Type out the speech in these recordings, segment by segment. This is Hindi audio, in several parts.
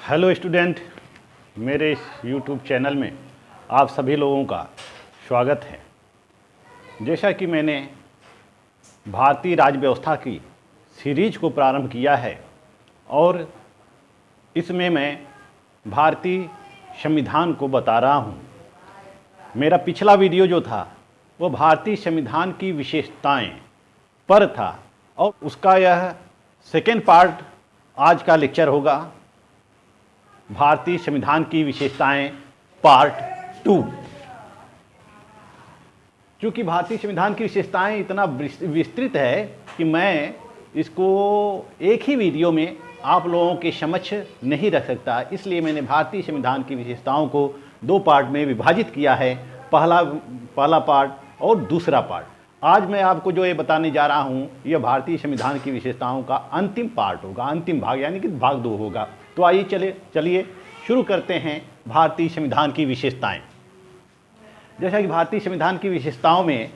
हेलो स्टूडेंट, मेरे इस यूट्यूब चैनल में आप सभी लोगों का स्वागत है। जैसा कि मैंने भारतीय राज्य व्यवस्था की सीरीज को प्रारंभ किया है और इसमें मैं भारतीय संविधान को बता रहा हूँ। मेरा पिछला वीडियो जो था वो भारतीय संविधान की विशेषताएं पर था और उसका यह सेकेंड पार्ट आज का लेक्चर होगा, भारतीय संविधान की विशेषताएं पार्ट 2। चूँकि भारतीय संविधान की विशेषताएं इतना विस्तृत है कि मैं इसको एक ही वीडियो में आप लोगों के समक्ष नहीं रख सकता, इसलिए मैंने भारतीय संविधान की विशेषताओं को 2 पार्ट में विभाजित किया है, पहला पार्ट और दूसरा पार्ट। आज मैं आपको जो ये बताने जा रहा हूँ यह भारतीय संविधान की विशेषताओं का अंतिम पार्ट होगा, अंतिम भाग, यानी कि भाग 2 होगा। तो आइए चलिए शुरू करते हैं भारतीय संविधान की विशेषताएं। जैसा कि भारतीय संविधान की विशेषताओं में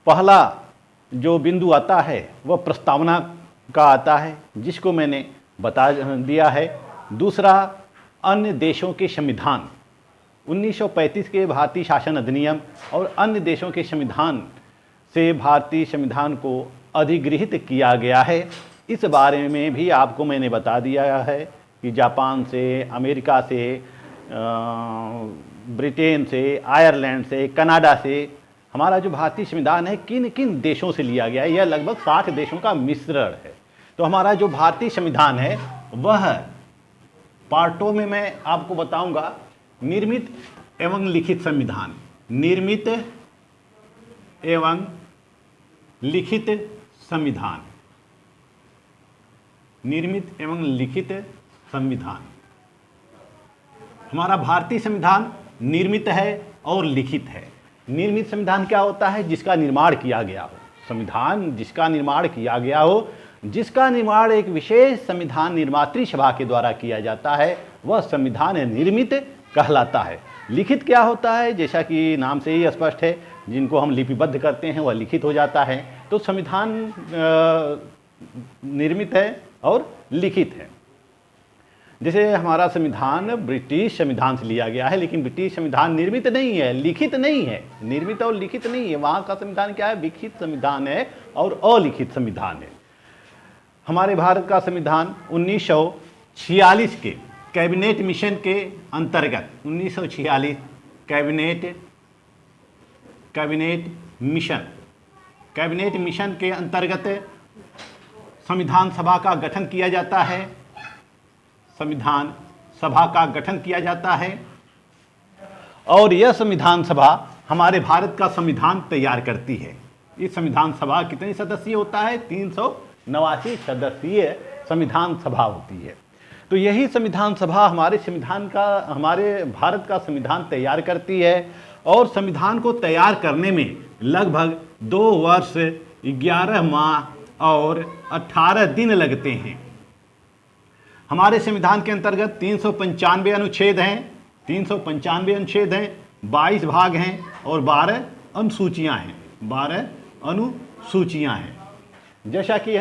पहला जो बिंदु आता है वह प्रस्तावना का आता है, जिसको मैंने बता दिया है। दूसरा, अन्य देशों के संविधान, 1935 के भारतीय शासन अधिनियम और अन्य देशों के संविधान से भारतीय संविधान को अधिगृहित किया गया है। इस बारे में भी आपको मैंने बता दिया है कि जापान से, अमेरिका से, ब्रिटेन से, आयरलैंड से, कनाडा से हमारा जो भारतीय संविधान है किन किन देशों से लिया गया है। यह लगभग 60 देशों का मिश्रण है। तो हमारा जो भारतीय संविधान है वह पार्टों में मैं आपको बताऊंगा। निर्मित एवं लिखित संविधान, निर्मित एवं लिखित संविधान, निर्मित एवं लिखित संविधान। हमारा भारतीय संविधान निर्मित है और लिखित है। निर्मित संविधान क्या होता है? जिसका निर्माण किया गया हो। संविधान जिसका निर्माण किया गया हो, जिसका निर्माण एक विशेष संविधान निर्मात्री सभा के द्वारा किया जाता है, वह संविधान निर्मित कहलाता है। लिखित क्या होता है? जैसा कि नाम से ही स्पष्ट है, जिनको हम लिपिबद्ध करते हैं वह लिखित हो जाता है। तो संविधान निर्मित है और लिखित है। जैसे हमारा संविधान ब्रिटिश संविधान से लिया गया है, लेकिन ब्रिटिश संविधान निर्मित नहीं है, लिखित नहीं है। निर्मित और लिखित नहीं है। वहाँ का संविधान क्या है? विकसित संविधान है और अलिखित संविधान है। हमारे भारत का संविधान 1946 के कैबिनेट मिशन के अंतर्गत, 1946 कैबिनेट मिशन के अंतर्गत संविधान सभा का गठन किया जाता है। संविधान सभा का गठन किया जाता है और यह संविधान सभा हमारे भारत का संविधान तैयार करती है। इस संविधान सभा कितने सदस्यीय होता है? 389 सदस्यीय संविधान सभा होती है। तो यही संविधान सभा हमारे भारत का संविधान तैयार करती है और संविधान को तैयार करने में लगभग 2 वर्ष 11 माह और 18 दिन लगते हैं। हमारे संविधान के अंतर्गत 395 अनुच्छेद हैं, 395 अनुच्छेद हैं, 22 भाग हैं और 12 अनुसूचियां हैं, 12 अनुसूचियां हैं। जैसा कि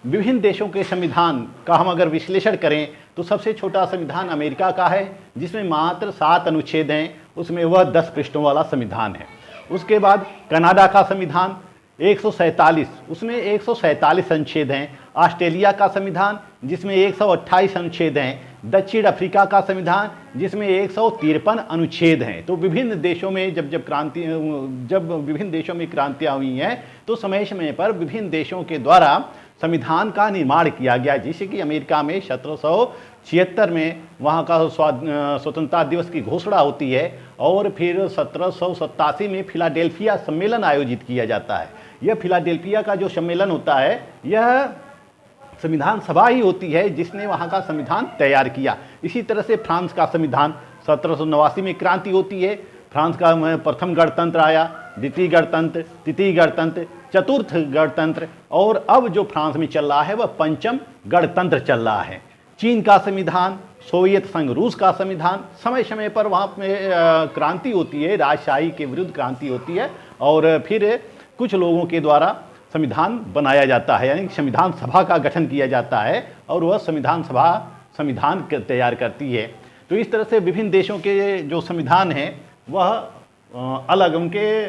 विभिन्न देशों के संविधान का हम अगर विश्लेषण करें तो सबसे छोटा संविधान अमेरिका का है, जिसमें मात्र 7 अनुच्छेद हैं, उसमें वह 10 पृष्ठों वाला संविधान है। उसके बाद कनाडा का संविधान 147, उसमें 147 अनुच्छेद हैं। ऑस्ट्रेलिया का संविधान जिसमें 128 अनुच्छेद हैं। दक्षिण अफ्रीका का संविधान जिसमें 153 अनुच्छेद हैं। तो विभिन्न देशों में जब विभिन्न देशों में क्रांतियाँ हुई हैं तो समय समय पर विभिन्न देशों के द्वारा संविधान का निर्माण किया गया। जैसे कि अमेरिका में 1776 में वहाँ का स्वतंत्रता दिवस की घोषणा होती है और फिर 1787 में फिलाडेल्फिया सम्मेलन आयोजित किया जाता है। यह फिलाडेल्फिया का जो सम्मेलन होता है यह संविधान सभा ही होती है जिसने वहाँ का संविधान तैयार किया। इसी तरह से फ्रांस का संविधान 1789 में क्रांति होती है। फ्रांस का प्रथम गणतंत्र आया, द्वितीय गणतंत्र, तृतीय गणतंत्र, चतुर्थ गणतंत्र और अब जो फ्रांस में चल रहा है वह पंचम गणतंत्र चल रहा है। चीन का संविधान, सोवियत संघ रूस का संविधान, समय समय पर वहाँ पे क्रांति होती है, राजशाही के विरुद्ध क्रांति होती है और फिर कुछ लोगों के द्वारा संविधान बनाया जाता है, यानी संविधान सभा का गठन किया जाता है और वह संविधान सभा संविधान तैयार करती है। तो इस तरह से विभिन्न देशों के जो संविधान हैं वह अलग, उनके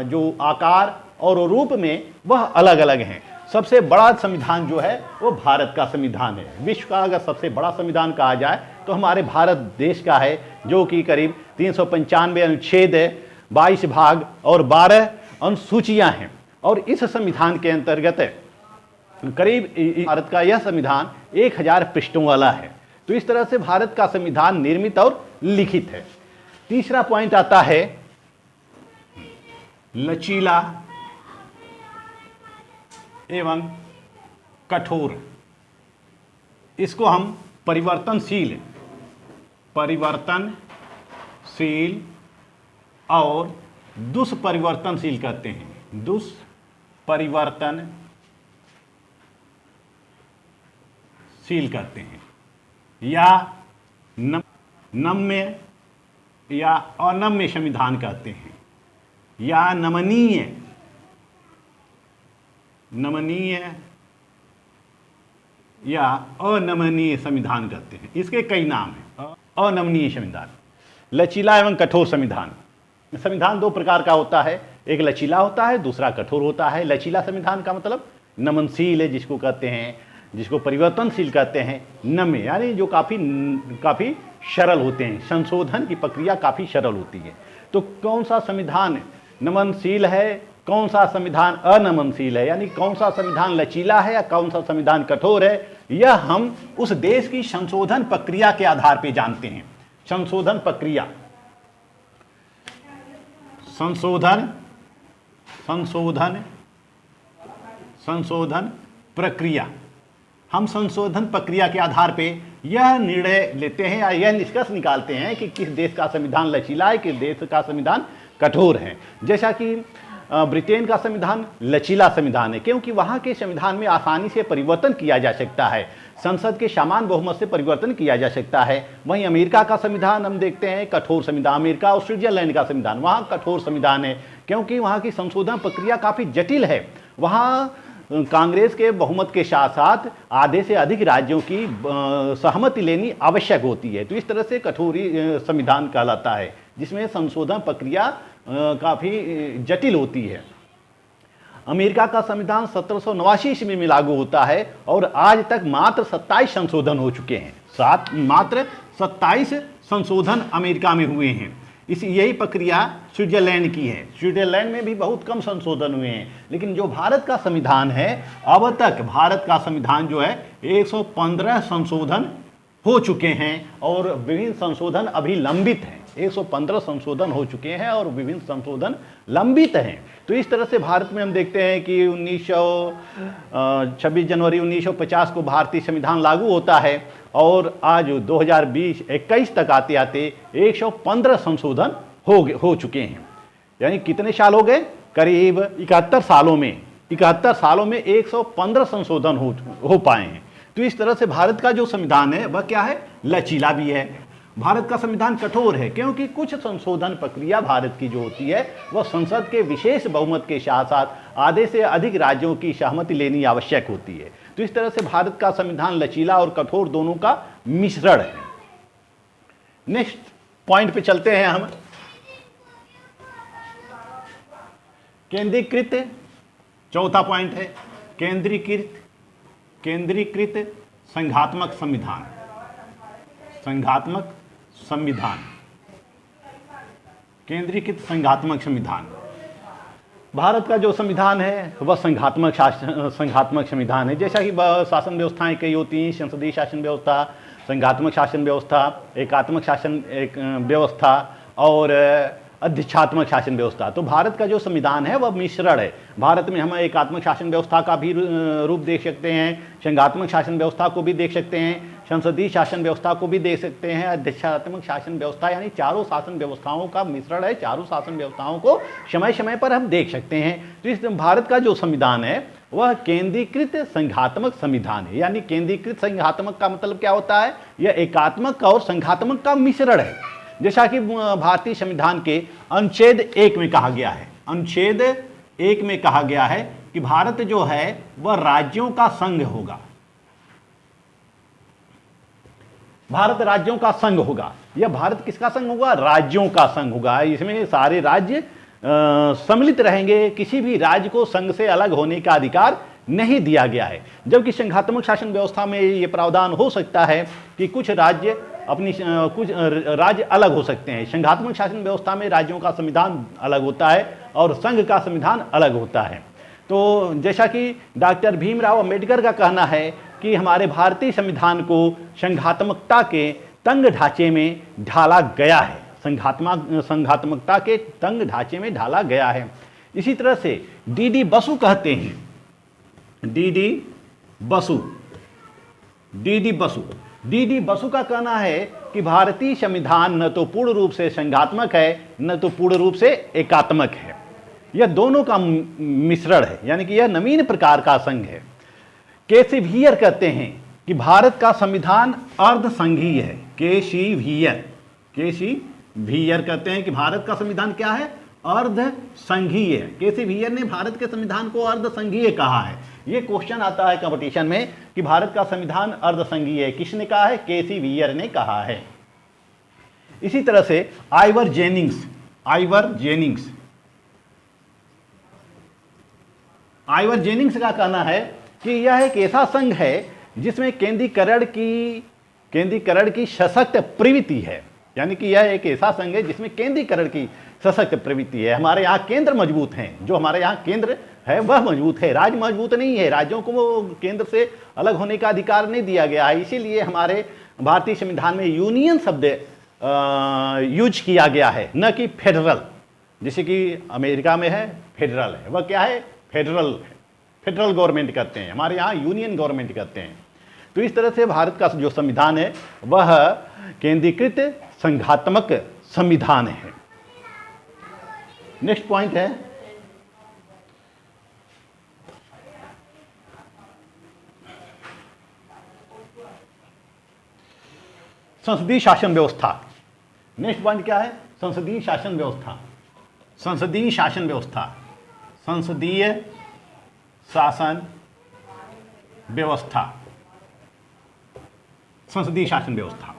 जो आकार और रूप में वह अलग अलग हैं। सबसे बड़ा संविधान जो है वो भारत का संविधान है। विश्व का अगर सबसे बड़ा संविधान कहा जाए तो हमारे भारत देश का है, जो कि करीब 395 अनुच्छेद है, 22 भाग और 12 अनुसूचियां हैं। और इस संविधान के अंतर्गत करीब भारत का यह संविधान 1000 पृष्ठों वाला है। तो इस तरह से भारत का संविधान निर्मित और लिखित है। तीसरा पॉइंट आता है लचीला एवं कठोर। इसको हम परिवर्तनशील और दुष्परिवर्तनशील कहते हैं। दुष्परिवर्तनशील कहते हैं, या नम्य या अनम्य संविधान कहते हैं, या नमनीय या अनमनीय संविधान कहते हैं। इसके कई नाम हैं। अनमनीय संविधान, लचीला एवं कठोर संविधान। संविधान दो प्रकार का होता है, एक लचीला होता है, दूसरा कठोर होता है। लचीला संविधान का मतलब नमनशील है, जिसको कहते हैं, जिसको परिवर्तनशील कहते हैं। नम्य यानी जो काफ़ी सरल होते हैं, संशोधन की प्रक्रिया काफ़ी सरल होती है। तो कौन सा संविधान नमनशील है, कौन सा संविधान अनमनशील है, यानी कौन सा संविधान लचीला है या कौन सा संविधान कठोर है, यह हम उस देश की संशोधन प्रक्रिया के आधार पर जानते हैं। संशोधन प्रक्रिया, संशोधन प्रक्रिया, हम संशोधन प्रक्रिया के आधार पे यह निर्णय लेते हैं या यह निष्कर्ष निकालते हैं कि किस देश का संविधान लचीला है, किस देश का संविधान कठोर है। जैसा कि ब्रिटेन का संविधान लचीला संविधान है, क्योंकि वहाँ के संविधान में आसानी से परिवर्तन किया जा सकता है, संसद के समान बहुमत से परिवर्तन किया जा सकता है। वहीं अमेरिका का संविधान हम देखते हैं कठोर संविधान। अमेरिका और स्विट्जरलैंड का संविधान, वहाँ कठोर संविधान है, क्योंकि वहाँ की संशोधन प्रक्रिया काफ़ी जटिल है। वहाँ कांग्रेस के बहुमत के साथ साथ आधे से अधिक राज्यों की सहमति लेनी आवश्यक होती है। तो इस तरह से कठोरी संविधान कहलाता है, जिसमें संशोधन प्रक्रिया काफ़ी जटिल होती है। अमेरिका का संविधान 1789 ईस्वी में लागू होता है और आज तक मात्र 27 संशोधन हो चुके हैं। मात्र 27 संशोधन अमेरिका में हुए हैं। यही प्रक्रिया स्विट्जरलैंड की है। स्विट्जरलैंड में भी बहुत कम संशोधन हुए हैं। लेकिन जो भारत का संविधान है, अब तक भारत का संविधान जो है 115 संशोधन हो चुके हैं और विभिन्न संशोधन अभी लंबित हैं। 115 संशोधन हो चुके हैं और विभिन्न संशोधन लंबित हैं। तो इस तरह से भारत में हम देखते हैं कि 26 जनवरी 1950 को भारतीय संविधान लागू होता है और आज 2020-21 तक आते आते 115 संशोधन हो चुके हैं। यानी कितने साल हो गए? करीब 71 सालों में 115 संशोधन हो पाए हैं। तो इस तरह से भारत का जो संविधान है वह क्या है? लचीला भी है। भारत का संविधान कठोर है क्योंकि कुछ संशोधन प्रक्रिया भारत की जो होती है वह संसद के विशेष बहुमत के साथ साथ आधे से अधिक राज्यों की सहमति लेनी आवश्यक होती है। तो इस तरह से भारत का संविधान लचीला और कठोर दोनों का मिश्रण है। नेक्स्ट पॉइंट पे चलते हैं हम। केंद्रीकृत, चौथा पॉइंट है केंद्रीकृत संघात्मक संविधान। केंद्रीकृत संघात्मक संविधान। भारत का जो संविधान है वह संघात्मक संविधान है। जैसा कि शासन व्यवस्थाएं कई होती हैं, संसदीय शासन व्यवस्था, संघात्मक शासन व्यवस्था, एकात्मक शासन व्यवस्था और अध्यक्षात्मक शासन व्यवस्था। तो भारत का जो संविधान है वह मिश्रण है। भारत में हम एकात्मक शासन व्यवस्था का भी रूप देख सकते हैं, संघात्मक शासन व्यवस्था को भी देख सकते हैं, संसदीय शासन व्यवस्था को भी देख सकते हैं, अध्यक्षात्मक शासन व्यवस्था, यानी चारों शासन व्यवस्थाओं का मिश्रण है। चारों शासन व्यवस्थाओं को समय समय पर हम देख सकते हैं। तो इस भारत का जो संविधान है वह केंद्रीकृत संघात्मक संविधान है। यानी केंद्रीकृत संघात्मक का मतलब क्या होता है? यह एकात्मक और संघात्मक का मिश्रण है। जैसा कि भारतीय संविधान के अनुच्छेद 1 में कहा गया है, अनुच्छेद 1 में कहा गया है कि भारत जो है वह राज्यों का संघ होगा। भारत राज्यों का संघ होगा। यह भारत किसका संघ होगा? राज्यों का संघ होगा। इसमें सारे राज्य सम्मिलित रहेंगे, किसी भी राज्य को संघ से अलग होने का अधिकार नहीं दिया गया है। जबकि संघात्मक शासन व्यवस्था में यह प्रावधान हो सकता है कि कुछ राज्य अलग हो सकते हैं। संघात्मक शासन व्यवस्था में राज्यों का संविधान अलग होता है और संघ का संविधान अलग होता है। तो जैसा कि डॉक्टर भीमराव अंबेडकर का कहना है कि हमारे भारतीय संविधान को संघात्मकता के तंग ढांचे में ढाला गया है, संघात्मकता के तंग ढांचे में ढाला गया है। इसी तरह से डी बसु कहते हैं, डी बसु का कहना है कि भारतीय संविधान न तो पूर्ण रूप से संघात्मक है न तो पूर्ण रूप से एकात्मक है, यह दोनों का मिश्रण है, यानी कि यह नवीन प्रकार का संघ है। केसी वीयर कहते हैं कि भारत का संविधान अर्ध संघीय है। केसी वीयर कहते हैं कि भारत का संविधान क्या है? अर्ध संघीय है। केसी वीयर ने भारत के संविधान को अर्ध संघीय कहा है। यह क्वेश्चन आता है कंपटीशन में कि भारत का संविधान अर्ध संघीय है, किसने कहा है? केसी वीयर ने कहा है। इसी तरह से आइवर जेनिंग्स का कहना है कि यह एक ऐसा संघ है जिसमें केंद्रीकरण की सशक्त प्रवृत्ति है, यानी कि यह एक ऐसा संघ है जिसमें केंद्रीकरण की सशक्त प्रवृत्ति है। हमारे यहाँ केंद्र मजबूत हैं, जो हमारे यहाँ केंद्र है वह मजबूत है, राज्य मजबूत नहीं है। राज्यों को वो केंद्र से अलग होने का अधिकार नहीं दिया गया है। इसीलिए हमारे भारतीय संविधान में यूनियन शब्द यूज किया गया है, न कि फेडरल, जैसे कि अमेरिका में है फेडरल है। वह क्या है? फेडरल गवर्नमेंट करते हैं, हमारे यहाँ यूनियन गवर्नमेंट करते हैं। तो इस तरह से भारत का जो संविधान है वह केंद्रीकृत संघात्मक संविधान है। नेक्स्ट पॉइंट है संसदीय शासन व्यवस्था। नेक्स्ट पॉइंट क्या है? संसदीय शासन व्यवस्था। संसदीय शासन व्यवस्था।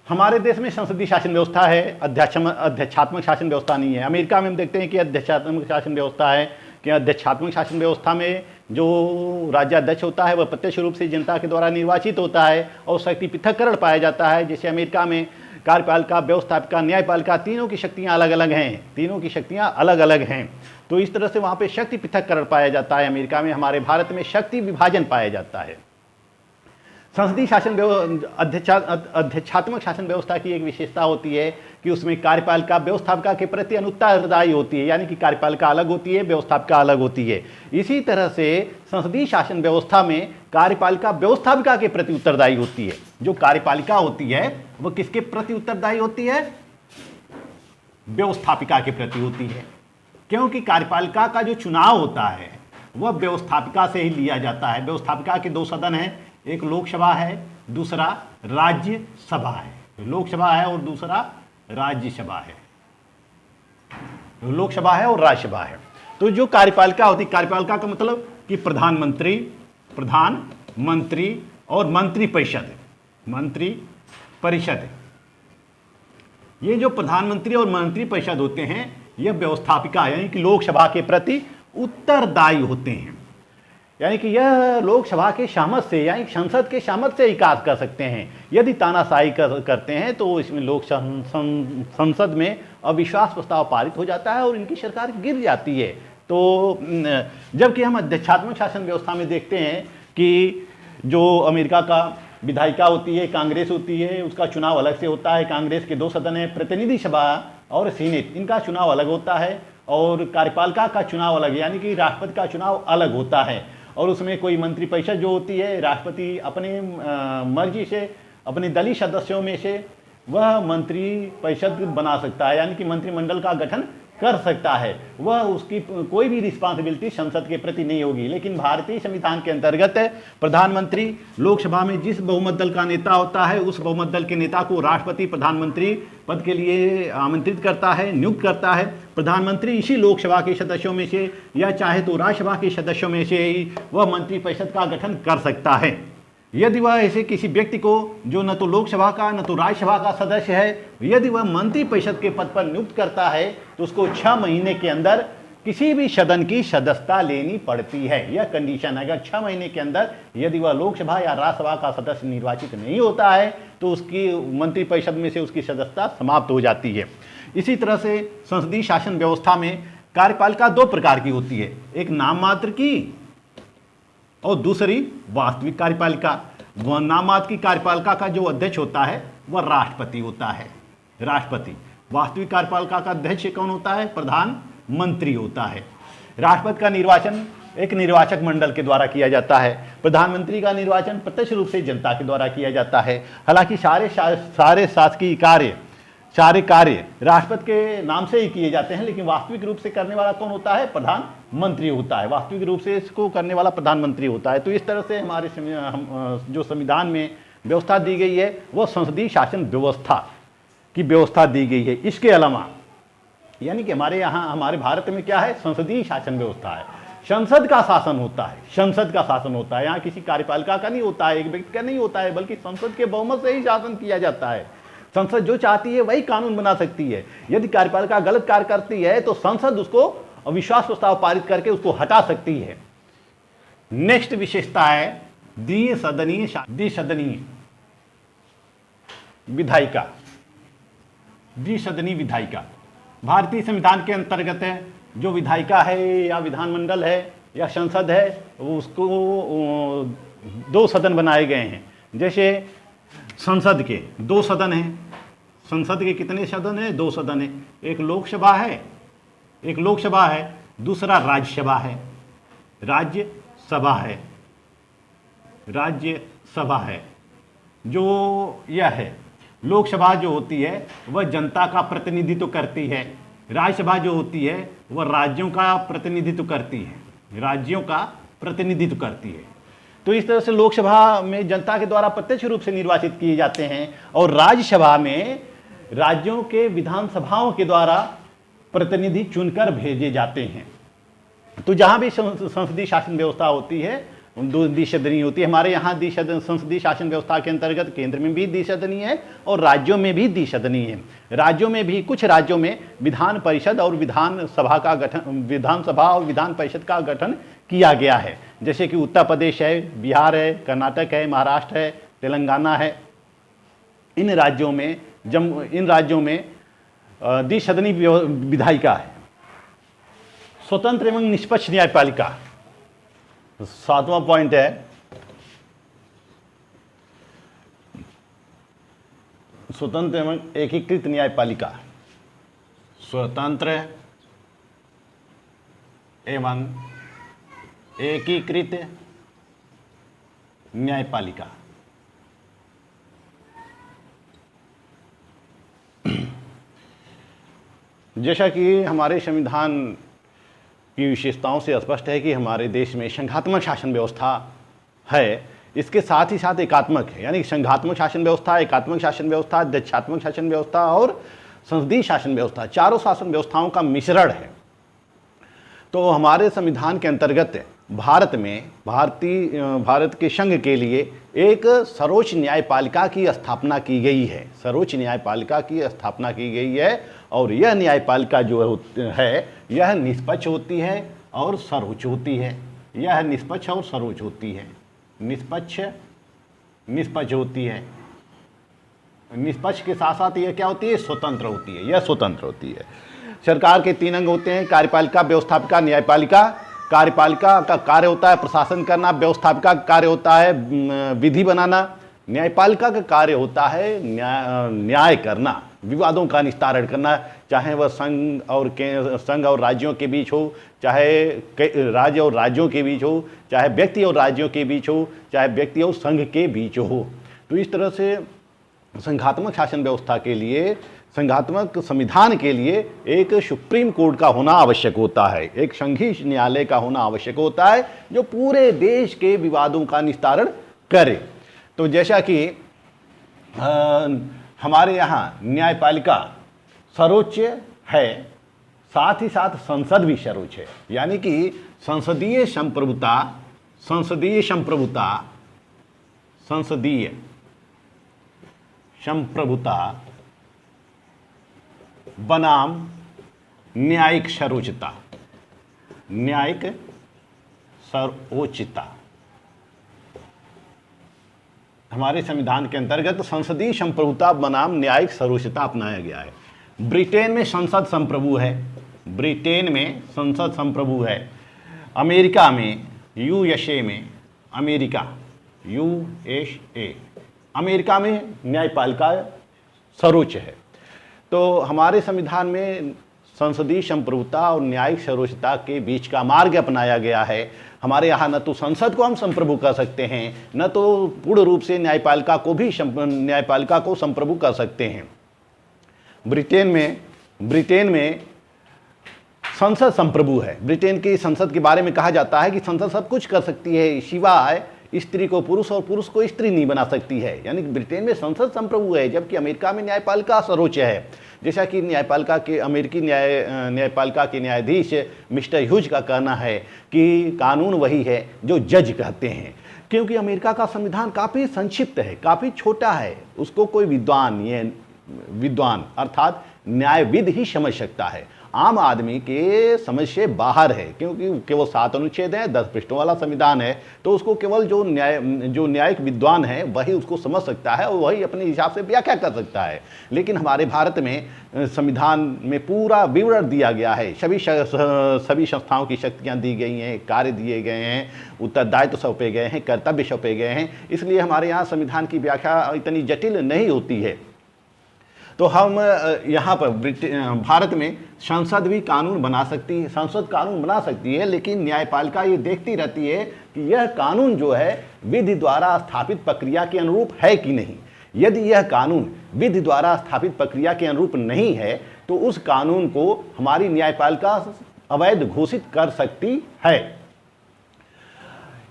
हमारे देश में संसदीय शासन व्यवस्था है, अध्यक्षात्मक शासन व्यवस्था नहीं है। अमेरिका में हम देखते हैं कि अध्यक्षात्मक शासन व्यवस्था है, कि अध्यक्षात्मक शासन व्यवस्था में जो राज्याध्यक्ष होता है वह प्रत्यक्ष रूप से जनता के द्वारा निर्वाचित होता है और शक्ति पृथक्करण पाया जाता है। जैसे अमेरिका में कार्यपालिका, व्यवस्थापिका, न्यायपालिका, तीनों की शक्तियाँ अलग अलग हैं। तो इस तरह से वहाँ पे शक्ति पृथक्करण पाया जाता है अमेरिका में। हमारे भारत में शक्ति विभाजन पाया जाता है। संसदीय शासन अध्यक्षात्मक शासन व्यवस्था की एक विशेषता होती है कि उसमें कार्यपालिका व्यवस्थापिका के प्रति अनुत्तरदायी होती है, यानी कि कार्यपालिका अलग होती है, व्यवस्थापिका अलग होती है। इसी तरह से संसदीय शासन व्यवस्था में कार्यपालिका व्यवस्थापिका के प्रति उत्तरदायी होती है। जो कार्यपालिका होती है वह किसके प्रति उत्तरदायी होती है? व्यवस्थापिका के प्रति होती है, क्योंकि कार्यपालिका का जो चुनाव होता है वह व्यवस्थापिका से ही लिया जाता है। व्यवस्थापिका के दो सदन हैं, एक लोकसभा है, दूसरा राज्यसभा है। लोकसभा है और दूसरा राज्यसभा है। लोकसभा है और राज्यसभा है। तो जो कार्यपालिका होती है, कार्यपालिका का मतलब कि प्रधानमंत्री और मंत्री परिषद। ये जो प्रधानमंत्री और मंत्री परिषद होते हैं यह व्यवस्थापिका यानी कि लोकसभा के प्रति उत्तरदायी होते हैं। यानी कि यह लोकसभा के सामर्थ्य से यानी संसद के सामर्थ्य से ही कार्य कर सकते हैं। यदि तानाशाही करते हैं तो इसमें संसद में अविश्वास प्रस्ताव पारित हो जाता है और इनकी सरकार गिर जाती है। तो जबकि हम अध्यक्षात्मक शासन व्यवस्था में देखते हैं कि जो अमेरिका का विधायिका होती है, कांग्रेस होती है, उसका चुनाव अलग से होता है। कांग्रेस के दो सदन हैं, प्रतिनिधि सभा और सीनेट, इनका चुनाव अलग होता है और कार्यपालिका का चुनाव अलग, यानी कि राष्ट्रपति का चुनाव अलग होता है। और उसमें कोई मंत्री परिषद जो होती है, राष्ट्रपति अपने मर्जी से अपने दलीय सदस्यों में से वह मंत्री परिषद बना सकता है, यानी कि मंत्रिमंडल का गठन कर सकता है। वह उसकी कोई भी रिस्पॉन्सिबिलिटी संसद के प्रति नहीं होगी। लेकिन भारतीय संविधान के अंतर्गत प्रधानमंत्री लोकसभा में जिस बहुमत दल का नेता होता है उस बहुमत दल के नेता को राष्ट्रपति प्रधानमंत्री पद के लिए आमंत्रित करता है, नियुक्त करता है। प्रधानमंत्री इसी लोकसभा के सदस्यों में से या चाहे तो राज्यसभा के सदस्यों में से ही वह मंत्रिपरिषद का गठन कर सकता है। यदि वह ऐसे किसी व्यक्ति को जो न तो लोकसभा का न तो राज्यसभा का सदस्य है, यदि वह मंत्रिपरिषद के पद पर नियुक्त करता है तो उसको 6 महीने के अंदर किसी भी सदन की सदस्यता लेनी पड़ती है। यह कंडीशन है, अगर 6 महीने के अंदर यदि वह लोकसभा या राज्यसभा का सदस्य निर्वाचित नहीं होता है तो उसकी मंत्रिपरिषद में से उसकी सदस्यता समाप्त हो जाती है। इसी तरह से संसदीय शासन व्यवस्था में कार्यपालिका 2 प्रकार की होती है, एक नाम मात्र की और दूसरी वास्तविक कार्यपालिका। वह नाम मात्र की कार्यपालिका का जो अध्यक्ष होता है वह राष्ट्रपति होता है, राष्ट्रपति। वास्तविक कार्यपालिका का अध्यक्ष कौन होता है? प्रधानमंत्री होता है। राष्ट्रपति का निर्वाचन एक निर्वाचक मंडल के द्वारा किया जाता है। प्रधानमंत्री का निर्वाचन प्रत्यक्ष रूप से जनता के द्वारा किया जाता है। हालांकि सारे शासकीय कार्य, सारे कार्य राष्ट्रपति के नाम से ही किए जाते हैं, लेकिन वास्तविक रूप से करने वाला कौन होता है? प्रधानमंत्री होता है। वास्तविक रूप से इसको करने वाला प्रधानमंत्री होता है। तो इस तरह से हमारे जो संविधान में व्यवस्था दी गई है वह संसदीय शासन व्यवस्था की व्यवस्था दी गई है। इसके अलावा यानी कि हमारे यहाँ, हमारे भारत में क्या है? संसदीय शासन व्यवस्था है। संसद का शासन होता है, संसद का शासन होता है। यहाँ किसी कार्यपालिका का नहीं होता है, एक व्यक्ति का नहीं होता है, बल्कि संसद के बहुमत से ही शासन किया जाता है। संसद जो चाहती है वही कानून बना सकती है। यदि कार्यपालिका गलत कार्य करती है तो संसद उसको अविश्वास प्रस्ताव पारित करके उसको हटा सकती है। नेक्स्ट विशेषता है द्विसदनीय विधायिका। द्विसदनीय विधायिका भारतीय संविधान के अंतर्गत है। जो विधायिका है या विधानमंडल है या संसद है उसको 2 सदन बनाए गए हैं। जैसे संसद के 2 सदन हैं। संसद के कितने सदन हैं? 2 सदन हैं। एक लोकसभा है, दूसरा राज्यसभा है। राज्यसभा है जो यह है। लोकसभा जो होती है वह जनता का प्रतिनिधित्व करती है। राज्यसभा जो होती है वह राज्यों का प्रतिनिधित्व करती है। तो इस तरह से लोकसभा में जनता के द्वारा प्रत्यक्ष रूप से निर्वाचित किए जाते हैं और राज्यसभा में राज्यों के विधानसभाओं के द्वारा प्रतिनिधि चुनकर भेजे जाते हैं। तो जहां भी संसदीय शासन व्यवस्था होती है 2 द्विसदनीय होती है। हमारे यहाँ संसदीय शासन व्यवस्था के अंतर्गत केंद्र में भी द्विसदनीय है और राज्यों में भी द्विसदनीय है। राज्यों में भी कुछ राज्यों में विधान परिषद और विधानसभा और विधान परिषद का गठन किया गया है। जैसे कि उत्तर प्रदेश है, बिहार है, कर्नाटक है, महाराष्ट्र है, तेलंगाना है। इन राज्यों में द्विसदनीय विधायिका है। स्वतंत्र एवं निष्पक्ष न्यायपालिका 7वां पॉइंट है। स्वतंत्र एवं एकीकृत न्यायपालिका। स्वतंत्र एवं एकीकृत न्यायपालिका। जैसा कि हमारे संविधान की विशेषताओं से स्पष्ट है कि हमारे देश में संघात्मक शासन व्यवस्था है, इसके साथ ही साथ एकात्मक है। यानी संघात्मक शासन व्यवस्था, एकात्मक शासन व्यवस्था, अध्यक्षात्मक शासन व्यवस्था और संसदीय शासन व्यवस्था, चारों शासन व्यवस्थाओं का मिश्रण है। तो हमारे संविधान के अंतर्गत भारत के संघ के लिए एक सर्वोच्च न्यायपालिका की स्थापना की गई है। सर्वोच्च न्यायपालिका की स्थापना की गई है और यह न्यायपालिका जो है यह निष्पक्ष होती है और सर्वोच्च होती है। यह निष्पक्ष और सर्वोच्च होती है। निष्पक्ष होती है। निष्पक्ष के साथ साथ यह क्या होती है? स्वतंत्र होती है। यह स्वतंत्र होती है। सरकार के 3 अंग होते हैं: कार्यपालिका, व्यवस्थापिका, न्यायपालिका। कार्यपालिका का कार्य होता है प्रशासन करना, व्यवस्थापिका का कार्य होता है विधि बनाना, न्यायपालिका का कार्य होता है न्याय करना, विवादों का निस्तारण करना, चाहे वह संघ और राज्यों के बीच हो, चाहे राज्य और राज्यों के बीच हो, चाहे व्यक्ति और राज्यों के बीच हो, चाहे व्यक्ति और संघ के बीच हो। तो इस तरह से संघात्मक शासन व्यवस्था के लिए, संघात्मक संविधान के लिए एक सुप्रीम कोर्ट का होना आवश्यक होता है, एक संघीय न्यायालय का होना आवश्यक होता है जो पूरे देश के विवादों का निस्तारण करे। तो जैसा कि हमारे यहाँ न्यायपालिका सर्वोच्च है, साथ ही साथ संसद भी सर्वोच्च है। यानी कि संसदीय संप्रभुता संसदीय संप्रभुता बनाम न्यायिक सर्वोच्चता, न्यायिक सर्वोच्चता। हमारे संविधान के अंतर्गत संसदीय संप्रभुता बनाम न्यायिक सर्वोच्चता अपनाया गया है। ब्रिटेन में संसद संप्रभु है, ब्रिटेन में संसद संप्रभु है। अमेरिका में यूएसए में, अमेरिका में न्यायपालिका सर्वोच्च है। तो हमारे संविधान में संसदीय संप्रभुता और न्यायिक सर्वोच्चता के बीच का मार्ग अपनाया गया है। हमारे यहाँ न तो संसद को हम संप्रभु कर सकते हैं, न तो पूर्ण रूप से न्यायपालिका को संप्रभु कर सकते हैं। ब्रिटेन में संसद संप्रभु है। ब्रिटेन की संसद के बारे में कहा जाता है कि संसद सब कुछ कर सकती है सिवाय स्त्री को पुरुष और पुरुष को स्त्री नहीं बना सकती है। यानी कि ब्रिटेन में संसद संप्रभु है, जबकि अमेरिका में न्यायपालिका सर्वोच्च है। जैसा कि अमेरिकी न्यायपालिका के न्यायाधीश मिस्टर ह्यूज का कहना है कि कानून वही है जो जज कहते हैं, क्योंकि अमेरिका का संविधान काफ़ी संक्षिप्त है, काफ़ी छोटा है। उसको कोई विद्वान अर्थात न्यायविद ही समझ सकता है, आम आदमी के समझ से बाहर है, क्योंकि केवल 7 अनुच्छेद है, 10 पृष्ठों वाला संविधान है। तो उसको केवल जो न्यायिक विद्वान है वही उसको समझ सकता है और वही अपने हिसाब से व्याख्या कर सकता है। लेकिन हमारे भारत में संविधान में पूरा विवरण दिया गया है, सभी संस्थाओं की शक्तियाँ दी गई हैं, कार्य दिए गए हैं, उत्तरदायित्व सौंपे गए हैं, कर्तव्य सौंपे गए हैं। इसलिए हमारे यहाँ संविधान की व्याख्या इतनी जटिल नहीं होती है। तो हम यहाँ पर भारत में संसद भी कानून बना सकती है, संसद कानून बना सकती है, लेकिन न्यायपालिका ये देखती रहती है कि यह कानून जो है विधि द्वारा स्थापित प्रक्रिया के अनुरूप है कि नहीं। यदि यह कानून विधि द्वारा स्थापित प्रक्रिया के अनुरूप नहीं है तो उस कानून को हमारी न्यायपालिका अवैध घोषित कर सकती है।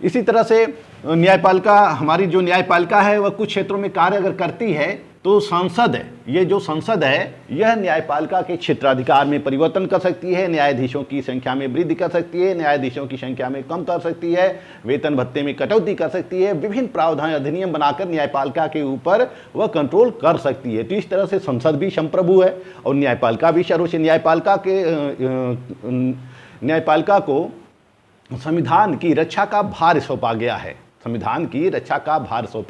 इसी तरह से हमारी जो न्यायपालिका है वह कुछ क्षेत्रों में कार्य अगर करती है तो संसद है यह न्यायपालिका के क्षेत्राधिकार में परिवर्तन कर सकती है, न्यायाधीशों की संख्या में वृद्धि कर सकती है, न्यायाधीशों की संख्या में कम कर सकती है, वेतन भत्ते में कटौती कर सकती है, विभिन्न प्रावधान अधिनियम बनाकर न्यायपालिका के ऊपर वह कंट्रोल कर सकती है। तो इस तरह से संसद भी संप्रभु है और न्यायपालिका भी सर्वोच्च। न्यायपालिका को संविधान की रक्षा का भार सौंपा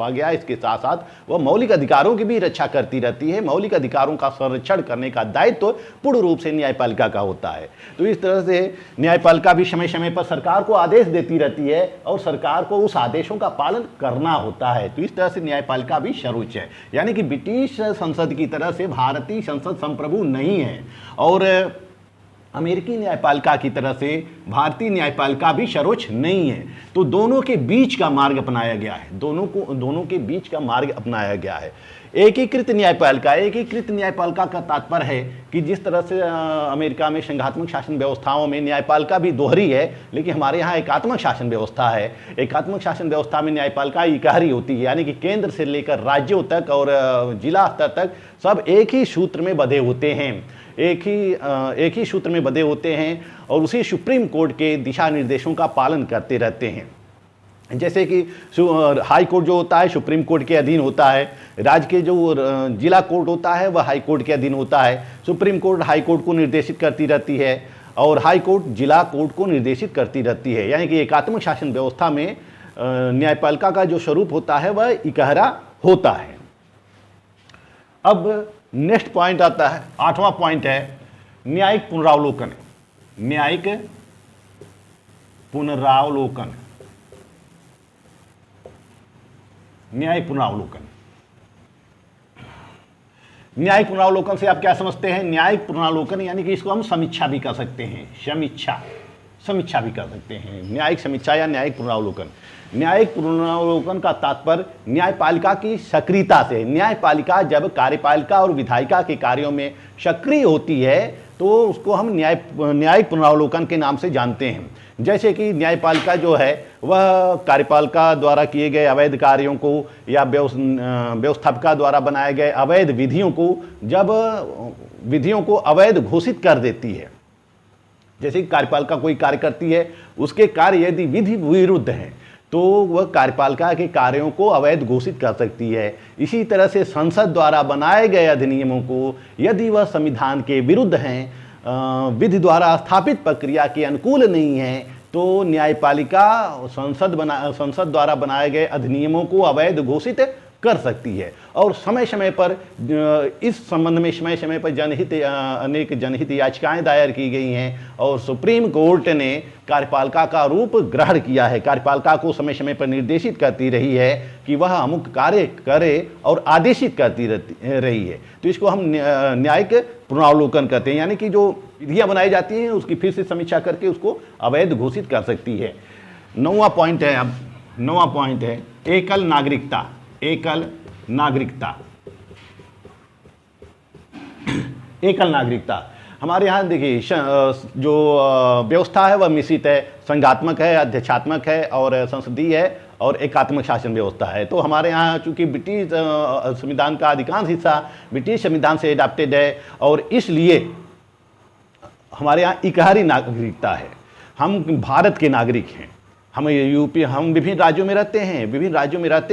गया है, इसके साथ साथ वह मौलिक अधिकारों की भी रक्षा करती रहती है। मौलिक अधिकारों का संरक्षण करने का दायित्व पूर्ण रूप से न्यायपालिका का होता है। तो इस तरह से न्यायपालिका भी समय समय पर सरकार को आदेश देती रहती है और सरकार को उस आदेशों का पालन करना होता है। तो इस तरह से न्यायपालिका भी सर्वोच्च है। यानी कि ब्रिटिश संसद की तरह से भारतीय संसद संप्रभु नहीं है और अमेरिकी न्यायपालिका की तरह से भारतीय न्यायपालिका भी सर्वोच्च नहीं है। तो दोनों के बीच का मार्ग अपनाया गया है, दोनों के बीच का मार्ग अपनाया गया है। एकीकृत न्यायपालिका का तात्पर्य है कि जिस तरह से अमेरिका में संघात्मक शासन व्यवस्थाओं में न्यायपालिका भी दोहरी है, लेकिन हमारे यहाँ एकात्मक शासन व्यवस्था है। एकात्मक शासन व्यवस्था में न्यायपालिका इकहरी होती है, यानी कि केंद्र से लेकर राज्यों तक और जिला स्तर तक सब एक ही सूत्र में बंधे होते हैं, एक ही सूत्र में बंधे होते हैं और उसी सुप्रीम कोर्ट के दिशा निर्देशों का पालन करते रहते हैं। जैसे कि हाई कोर्ट जो होता है सुप्रीम कोर्ट के अधीन होता है, राज्य के जो जिला कोर्ट होता है वह हाई कोर्ट के अधीन होता है। सुप्रीम कोर्ट हाई कोर्ट को निर्देशित करती रहती है और हाई कोर्ट जिला कोर्ट को निर्देशित करती रहती है। यानी कि एकात्मक शासन व्यवस्था में न्यायपालिका का जो स्वरूप होता है वह इकहरा होता है। अब नेक्स्ट पॉइंट आता है, 8वां पॉइंट है न्यायिक पुनरावलोकन। न्यायिक पुनरावलोकन न्यायिक पुनरावलोकन से आप क्या समझते हैं? न्यायिक पुनरावलोकन यानी कि इसको हम समीक्षा भी कर सकते हैं, समीक्षा भी कर सकते हैं। न्यायिक समीक्षा या न्यायिक पुनरावलोकन। न्यायिक पुनरावलोकन का तात्पर्य न्यायपालिका की सक्रियता से। न्यायपालिका जब कार्यपालिका और विधायिका के कार्यों में सक्रिय होती है तो उसको हम न्यायिक पुनरावलोकन के नाम से जानते हैं। जैसे कि न्यायपालिका जो है वह कार्यपालिका द्वारा किए गए अवैध कार्यों को या व्यवस्थापिका द्वारा बनाए गए अवैध विधियों को अवैध घोषित कर देती है। जैसे कि कार्यपालिका कोई कार्य करती है, उसके कार्य यदि विधि विरुद्ध हैं तो वह कार्यपालिका के कार्यों को अवैध घोषित कर सकती है। इसी तरह से संसद द्वारा बनाए गए अधिनियमों को यदि वह संविधान के विरुद्ध हैं, विधि द्वारा स्थापित प्रक्रिया के अनुकूल नहीं है, तो न्यायपालिका संसद द्वारा बनाए गए अधिनियमों को अवैध घोषित कर सकती है। और समय समय पर इस संबंध में समय पर अनेक जनहित याचिकाएं दायर की गई हैं और सुप्रीम कोर्ट ने कार्यपालिका का रूप ग्रहण किया है। कार्यपालिका को समय समय पर निर्देशित करती रही है कि वह अमुक कार्य करे और आदेशित करती रही है। तो इसको हम न्यायिक पुनरावलोकन करते हैं, यानी कि जो विधियां बनाई जाती हैं उसकी फिर से समीक्षा करके उसको अवैध घोषित कर सकती है। 9वां पॉइंट है, अब 9वां पॉइंट है एकल नागरिकता। एकल नागरिकता, एकल नागरिकता हमारे यहाँ देखिए जो व्यवस्था है वह मिश्रित है, संघात्मक है, अध्यक्षात्मक है और संसदीय है और एकात्मक शासन व्यवस्था है। तो हमारे यहाँ चूंकि ब्रिटिश संविधान का अधिकांश हिस्सा ब्रिटिश संविधान से एडाप्टेड है और इसलिए हमारे यहाँ इकहरी नागरिकता है। हम भारत के नागरिक हैं, हम यूपी, हम विभिन्न राज्यों में रहते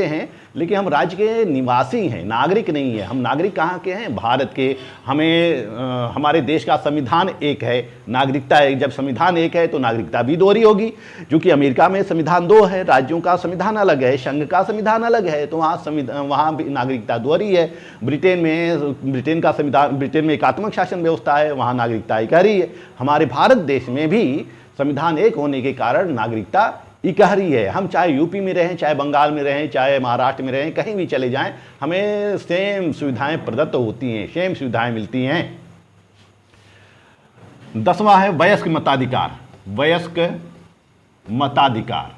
हैं, लेकिन हम राज्य के निवासी हैं, नागरिक नहीं है। हम नागरिक कहाँ के हैं? भारत के। हमें हमारे देश का संविधान एक है, नागरिकता एक। जब संविधान एक है तो नागरिकता भी दोहरी होगी, क्योंकि अमेरिका में संविधान दो है, राज्यों का संविधान अलग है, संघ का संविधान अलग है, तो वहाँ भी नागरिकता दोहरी है। ब्रिटेन में एकात्मक शासन व्यवस्था है, वहाँ नागरिकता इकहरी है। हमारे भारत देश में भी संविधान एक होने के कारण नागरिकता इकहरी है। हम चाहे यूपी में रहें, चाहे बंगाल में रहें, चाहे महाराष्ट्र में रहें, कहीं भी चले जाएं, हमें सेम सुविधाएं प्रदत्त होती हैं, सेम सुविधाएं मिलती हैं। 10वां है वयस्क मताधिकार। वयस्क मताधिकार,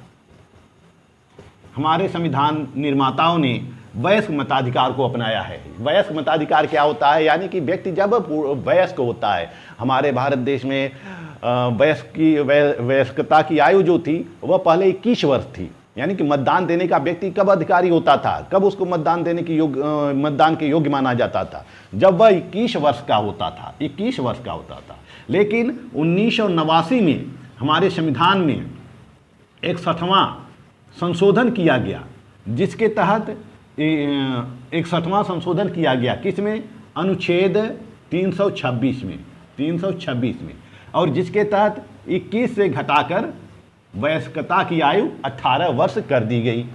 हमारे संविधान निर्माताओं ने वयस्क मताधिकार को अपनाया है। वयस्क मताधिकार क्या होता है? यानी कि व्यक्ति जब वयस्क होता है, हमारे भारत देश में वयस्कता की आयु जो थी वह पहले 21 वर्ष थी। यानी कि मतदान देने का व्यक्ति कब अधिकारी होता था, कब उसको मतदान देने की मतदान के योग्य माना जाता था? जब वह 21 वर्ष का होता था, 21 वर्ष का होता था। लेकिन 1989 में हमारे संविधान में 61वां संशोधन किया गया, जिसके तहत 61वां संशोधन किया गया। किसमें? अनुच्छेद 326 में, और जिसके तहत 21 से घटाकर वयस्कता की आयु 18 वर्ष कर दी गई।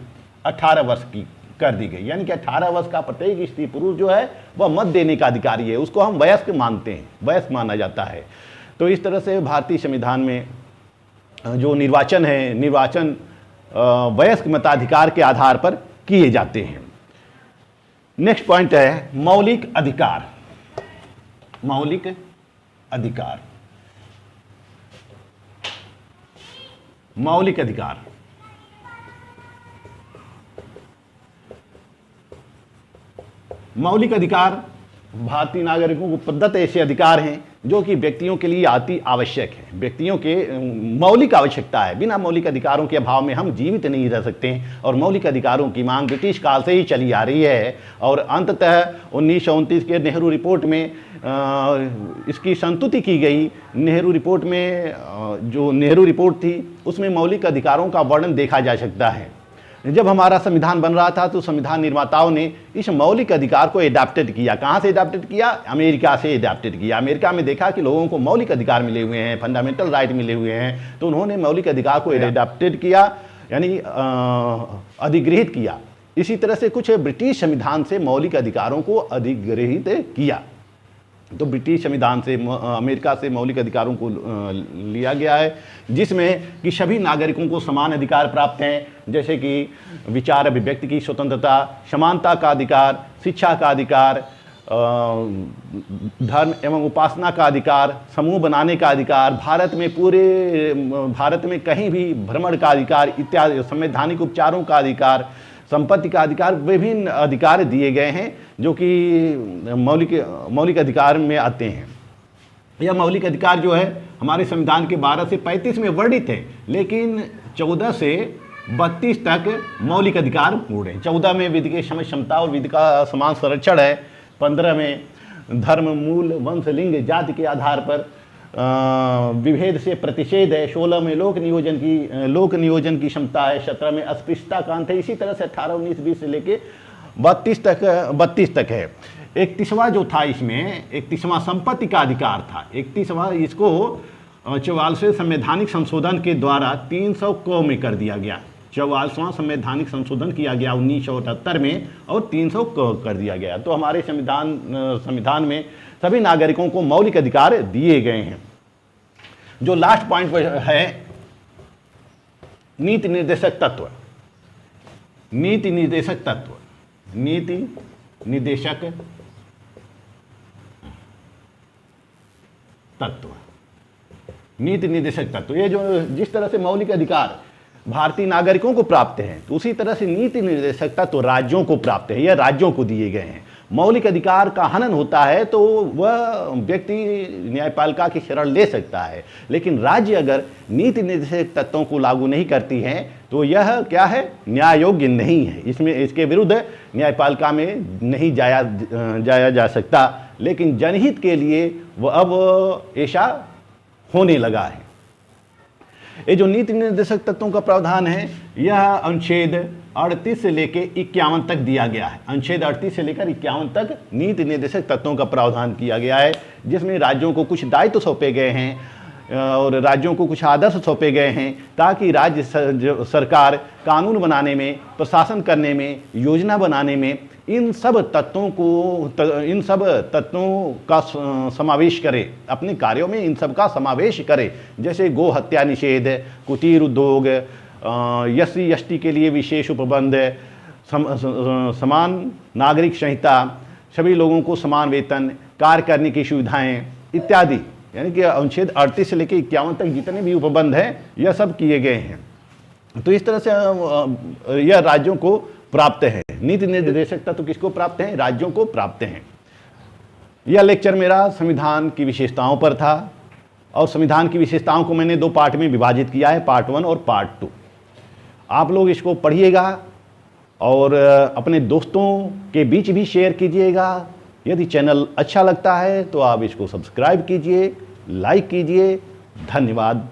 18 वर्ष की कर दी गई, यानी कि 18 वर्ष का प्रत्येक स्त्री पुरुष जो है वह मत देने का अधिकारी है, उसको हम वयस्क मानते हैं, वयस्क माना जाता है। तो इस तरह से भारतीय संविधान में जो निर्वाचन है, निर्वाचन वयस्क मताधिकार के आधार पर किए जाते हैं। नेक्स्ट पॉइंट है मौलिक अधिकार। मौलिक अधिकार, मौलिक अधिकार। मौलिक अधिकार भारतीय नागरिकों को प्रदत्त ऐसे अधिकार हैं जो कि व्यक्तियों के लिए अति आवश्यक है। व्यक्तियों के मौलिक आवश्यकता है, बिना मौलिक अधिकारों के अभाव में हम जीवित नहीं रह सकते हैं। और मौलिक अधिकारों की मांग ब्रिटिश काल से ही चली आ रही है और अंततः 1929 के नेहरू रिपोर्ट में इसकी संतुति की गई। नेहरू रिपोर्ट में जो नेहरू रिपोर्ट थी उसमें मौलिक अधिकारों का वर्णन देखा जा सकता है। जब हमारा संविधान बन रहा था तो संविधान निर्माताओं ने इस मौलिक अधिकार को एडाप्टेड किया। कहाँ से एडाप्टेड किया? अमेरिका से एडाप्टेड किया। अमेरिका में देखा कि लोगों को मौलिक अधिकार मिले हुए हैं, फंडामेंटल राइट मिले हुए हैं, तो उन्होंने मौलिक अधिकार को एडाप्टेड किया, यानी अधिग्रहित किया। इसी तरह से कुछ ब्रिटिश संविधान से मौलिक अधिकारों को अधिग्रहित किया। तो ब्रिटिश संविधान से, अमेरिका से मौलिक अधिकारों को लिया गया है, जिसमें कि सभी नागरिकों को समान अधिकार प्राप्त हैं, जैसे कि विचार अभिव्यक्ति की स्वतंत्रता, समानता का अधिकार, शिक्षा का अधिकार, धर्म एवं उपासना का अधिकार, समूह बनाने का अधिकार, भारत में कहीं भी भ्रमण का अधिकार इत्यादि, संवैधानिक उपचारों का अधिकार, संपत्ति का अधिकार, विभिन्न अधिकार दिए गए हैं जो कि मौलिक अधिकार में आते हैं। यह मौलिक अधिकार जो है हमारे संविधान के 12 से 35 में वर्णित है, लेकिन 14 से 32 तक मौलिक अधिकार पूर्ण है। 14 में विधि के समझ क्षमता और विधि का समान संरक्षण है। 15 में धर्म, मूल, वंश, लिंग, जाति के आधार पर विभेद से प्रतिषेध है, 16 में लोक नियोजन की क्षमता है, 17 में अस्पृश्यता का अंत है। इसी तरह से 18, 19, 20 से लेके 32 तक है। 31वां जो था, इसमें 31वां संपत्ति का अधिकार था। 31वां इसको 44वें संवैधानिक संशोधन के द्वारा 300 क में कर दिया गया। 44वां संवैधानिक संशोधन किया गया 1978 में और 300 क कर दिया गया। तो हमारे संविधान में सभी नागरिकों को मौलिक अधिकार दिए गए हैं। जो लास्ट पॉइंट है, नीति निर्देशक तत्व। नीति निर्देशक तत्व, ये जो जिस तरह से मौलिक अधिकार भारतीय नागरिकों को प्राप्त हैं, तो उसी तरह से नीति निर्देशक तत्व राज्यों को प्राप्त है, या राज्यों को दिए गए हैं। मौलिक अधिकार का हनन होता है तो वह व्यक्ति न्यायपालिका की शरण ले सकता है, लेकिन राज्य अगर नीति निर्देशक तत्वों को लागू नहीं करती हैं तो यह क्या है, न्याय योग्य नहीं है। इसके विरुद्ध न्यायपालिका में नहीं जाया जा सकता। लेकिन जनहित के लिए वह अब ऐसा होने लगा है। ये जो नीति निर्देशक तत्वों का प्रावधान है, यह अनुच्छेद 38 से लेकर 51 तक दिया गया है। अनुच्छेद 38 से लेकर 51 तक नीति निर्देशक तत्वों का प्रावधान किया गया है, जिसमें राज्यों को कुछ दायित्व सौंपे गए हैं और राज्यों को कुछ आदर्श सौंपे गए हैं, ताकि राज्य सरकार कानून बनाने में, प्रशासन करने में, योजना बनाने में इन सब तत्वों का समावेश करे, अपने कार्यों में इन सब का समावेश करे। जैसे गो हत्या निषेध, कुटीर उद्योग, SC ST के लिए विशेष उपबंध, समान नागरिक संहिता, सभी लोगों को समान वेतन, कार्य करने की सुविधाएं इत्यादि। यानी कि अनुच्छेद 38 से लेकर 51 तक जितने भी उपबंध हैं, यह सब किए गए हैं। तो इस तरह से यह राज्यों को प्राप्त है। नीति निर्देशक तत्व किसको प्राप्त हैं? राज्यों को प्राप्त हैं। यह लेक्चर मेरा संविधान की विशेषताओं पर था, और संविधान की विशेषताओं को मैंने 2 पार्ट में विभाजित किया है, पार्ट 1 और पार्ट 2। आप लोग इसको पढ़िएगा और अपने दोस्तों के बीच भी शेयर कीजिएगा। यदि चैनल अच्छा लगता है तो आप इसको सब्सक्राइब कीजिए, लाइक कीजिए। धन्यवाद।